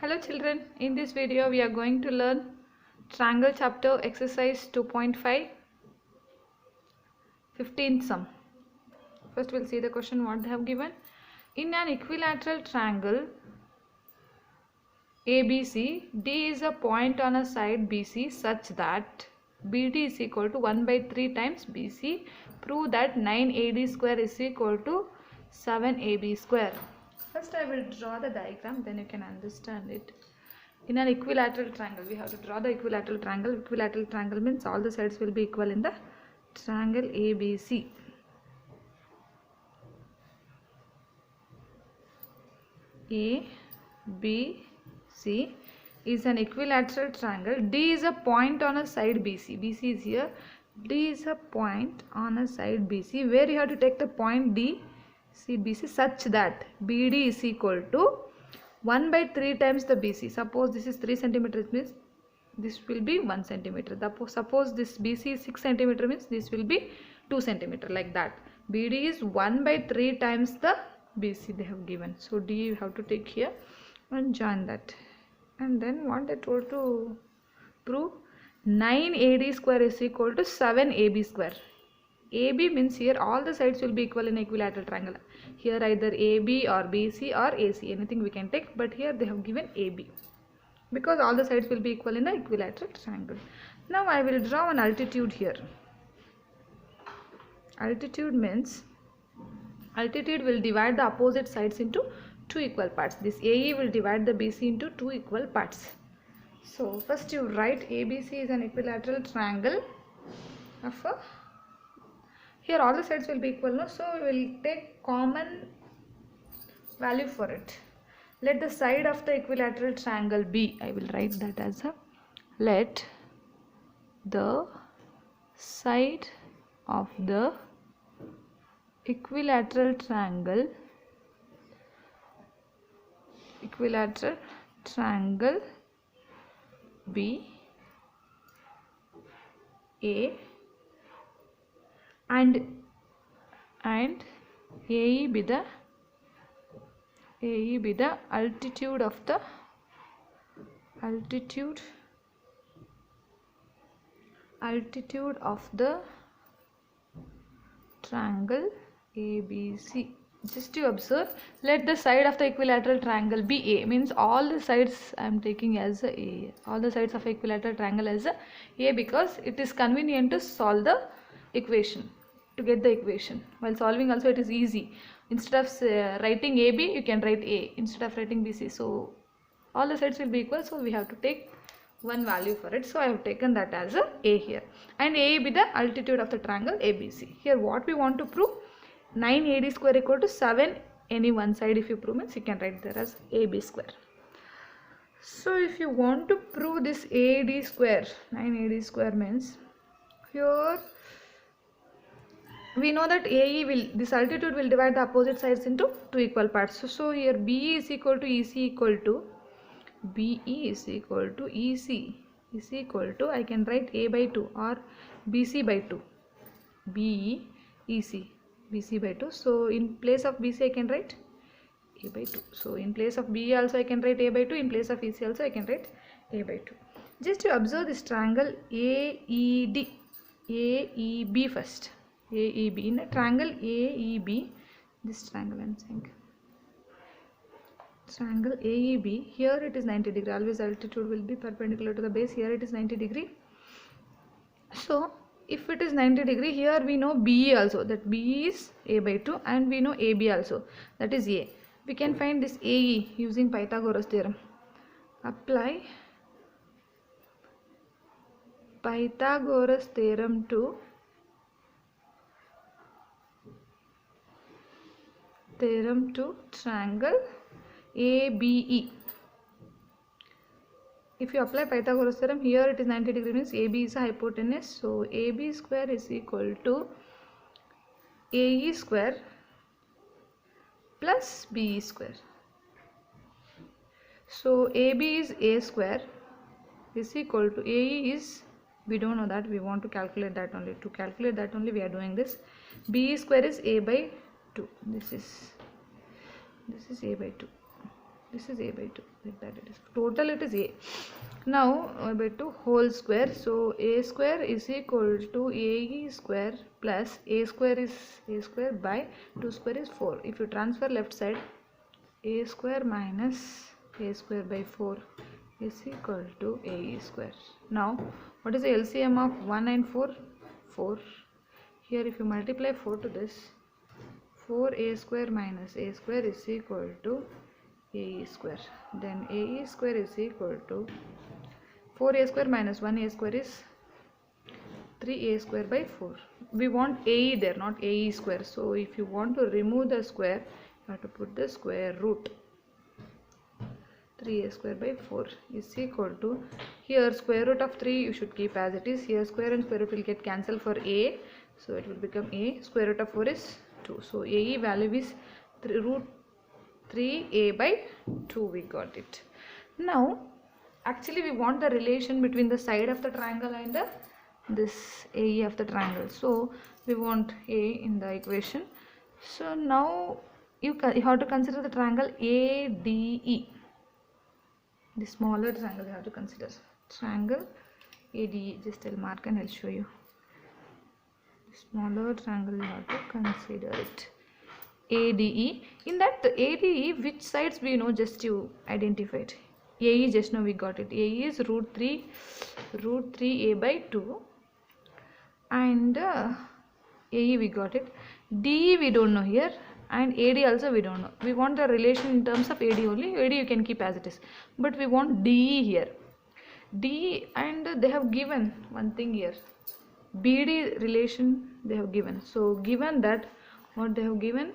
Hello children, in this video we are going to learn triangle chapter exercise 2.5 15th sum. First we'll see the question what they have given. In an equilateral triangle ABC, D is a point on a side BC such that BD is equal to 1 by 3 times BC. Prove that 9AD square is equal to 7AB square. First I will draw the diagram, then you can understand it. In an equilateral triangle, we have to draw the equilateral triangle. Equilateral triangle means all the sides will be equal in the triangle ABC. ABC is an equilateral triangle. D is a point on a side BC. BC is here. D is a point on a side BC where you have to take the point D, see BC such that BD is equal to 1 by 3 times the BC. Suppose this is 3 centimeters means this will be 1 centimeter. Suppose this BC is 6 centimeter means this will be 2 centimeter, like that. BD is 1 by 3 times the BC they have given. So D you have to take here and join that. And then what they told to prove, 9AD square is equal to 7AB square. AB means here all the sides will be equal in equilateral triangle. Here either AB or BC or AC, anything we can take, but here they have given AB because all the sides will be equal in the equilateral triangle. Now I will draw an altitude here. Altitude means altitude will divide the opposite sides into two equal parts. This AE will divide the BC into two equal parts. So first you write ABC is an equilateral triangle of a, here all the sides will be equal, no? So we will take common value for it. Let the side of the equilateral triangle be, I will write that as a, let the side of the equilateral triangle be A and AE be the altitude of the triangle ABC. Just you observe, let the side of the equilateral triangle be A, means all the sides I am taking as A, all the sides of equilateral triangle as A because it is convenient to solve the equation, to get the equation. While solving also it is easy. Instead of writing AB, you can write A instead of writing BC. So all the sides will be equal, so we have to take one value for it. So I have taken that as A here, and A be the altitude of the triangle ABC. Here what we want to prove, 9AD square equal to 7 any one side. If you prove means you can write there as AB square. So if you want to prove this AD square, 9AD square means here we know that AE will, this altitude will divide the opposite sides into two equal parts. So here BE is equal to EC equal to, BE is equal to EC is equal to, I can write A by 2 or BC by 2. BE, EC, BC by 2. So in place of BC I can write A by 2. So in place of BE also I can write A by 2. In place of EC also I can write A by 2. Just to observe this triangle AED, AEB first. AEB, in a triangle AEB, this triangle I am saying, triangle AEB, here it is 90 degree, always altitude will be perpendicular to the base, here it is 90 degree. So if it is 90 degree, here we know BE also, that BE is A by 2, and we know AB also, that is A. We can find this AE using Pythagoras theorem. Apply Pythagoras theorem to triangle ABE. If you apply Pythagoras theorem, here it is 90 degree means AB is a hypotenuse. So AB square is equal to AE square plus BE square. So AB is A square is equal to AE is, we don't know that, we want to calculate that only. To calculate that only we are doing this. BE square is A by 2. This is A by 2. this is a by 2, like that it is. Total it is a. Now a by 2 whole square, so a square is equal to ae square plus a square is a square by 2 square is 4. If you transfer left side, a square minus a square by 4 is equal to ae square. Now what is the LCM of 1 and 4? 4. Here if you multiply 4 to this, 4a square minus a square is equal to ae square. Then ae square is equal to 4a square minus 1a square is 3a square by 4. We want ae there, not ae square. So if you want to remove the square, you have to put the square root. 3a square by 4 is equal to, here square root of 3 you should keep as it is. Here square and square root will get cancelled for a, so it will become a. Square root of 4 is 2. So ae value is root 3a by 2. We got it. Now actually we want the relation between the side of the triangle and this ae of the triangle. So we want a in the equation. So now you have to consider the triangle ADE. The smaller triangle you have to consider. Triangle ADE. Just I'll mark and I'll show you. The smaller triangle you have to consider it. ADE. In that ADE, which sides we know, just you identify it. AE just now we got it. AE is root 3a by 2, and AE we got it. DE we don't know here, and AD also we don't know. We want the relation in terms of AD only. AD you can keep as it is, but we want DE here. DE, and they have given one thing here, BD relation they have given. So given that, what they have given,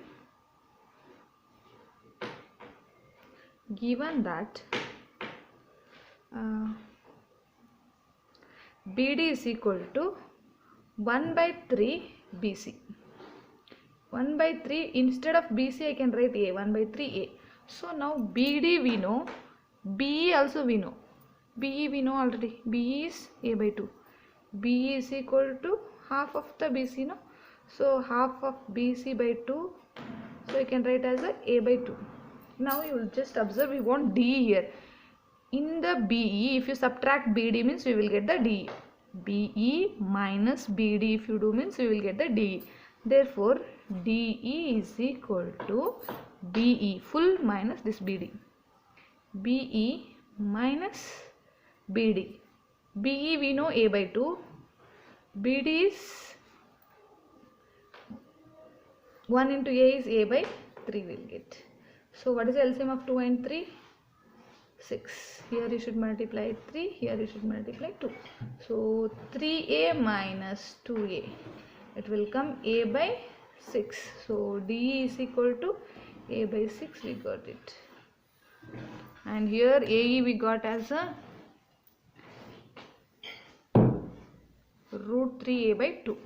BD is equal to 1 by 3 BC. 1 by 3, instead of BC I can write A, 1 by 3 A. So now BD we know, BE also we know. BE we know already. BE is A by 2. BE is equal to half of the BC, no? So half of BC by 2. So I can write as A by 2. Now you will just observe, we want DE here. In the BE, if you subtract BD means we will get the DE. BE minus BD if you do means we will get the DE. Therefore, DE is equal to BE full minus this BD. BE minus BD. BE we know A by 2. BD is 1 into A is A by 3 will get. So what is the LCM of 2 and 3? 6. Here you should multiply 3, here you should multiply 2. So 3a minus 2a, it will come a by 6. So DE is equal to a by 6, we got it. And here AE we got as a root 3a by 2.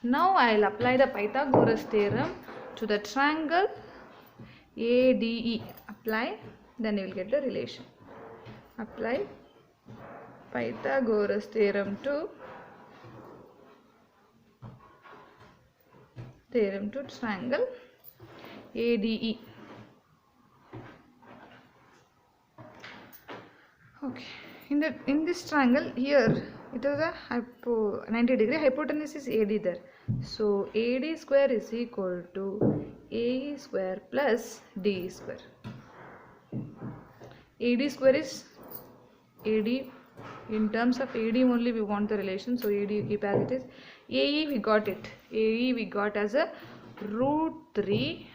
Now I will apply the Pythagoras theorem to the triangle ADE. Apply, then you will get the relation. Apply Pythagoras theorem to triangle ADE. Okay, in this triangle here it is a 90 degree hypotenuse is AD there. So AD square is equal to AE square plus DE square. AD square is AD. In terms of AD only we want the relation, so AD you keep as it is. AE we got it. AE we got as a root 3a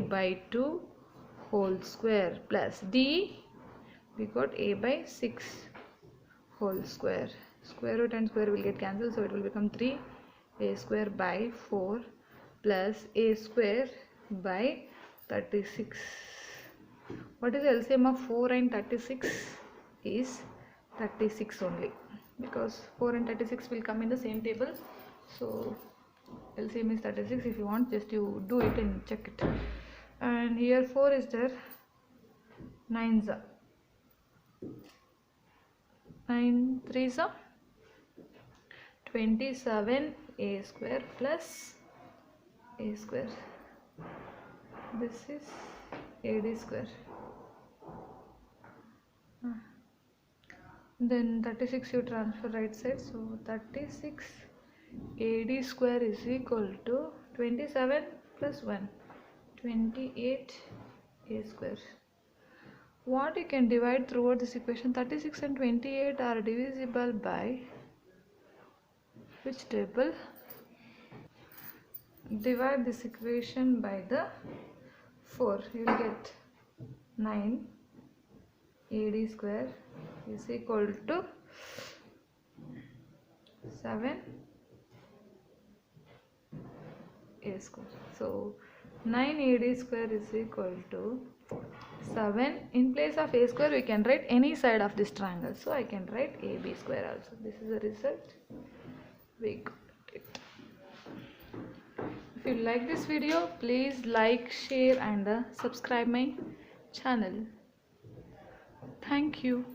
by 2 whole square plus DE we got a by 6 whole square. Square root and square will get cancelled, so it will become 3a square by 4 plus a square by 36. What is the LCM of 4 and 36? Is 36 only, because 4 and 36 will come in the same table. So LCM is 36. If you want, just you do it and check it. And here 4 is there. 9s are 9 3s are 27 a square plus a square This is AD square. Then 36 you transfer right side, so 36 AD square is equal to 27 plus 1, 28 A square. What you can divide throughout this equation? 36 and 28 are divisible by which table? Divide this equation by the 4. You will get 9 AD square is equal to 7 A square. So 9 AD square is equal to 7. In place of A square we can write any side of this triangle. So I can write AB square also. This is the result. We got it. If you like this video, please like, share and subscribe my channel. Thank you.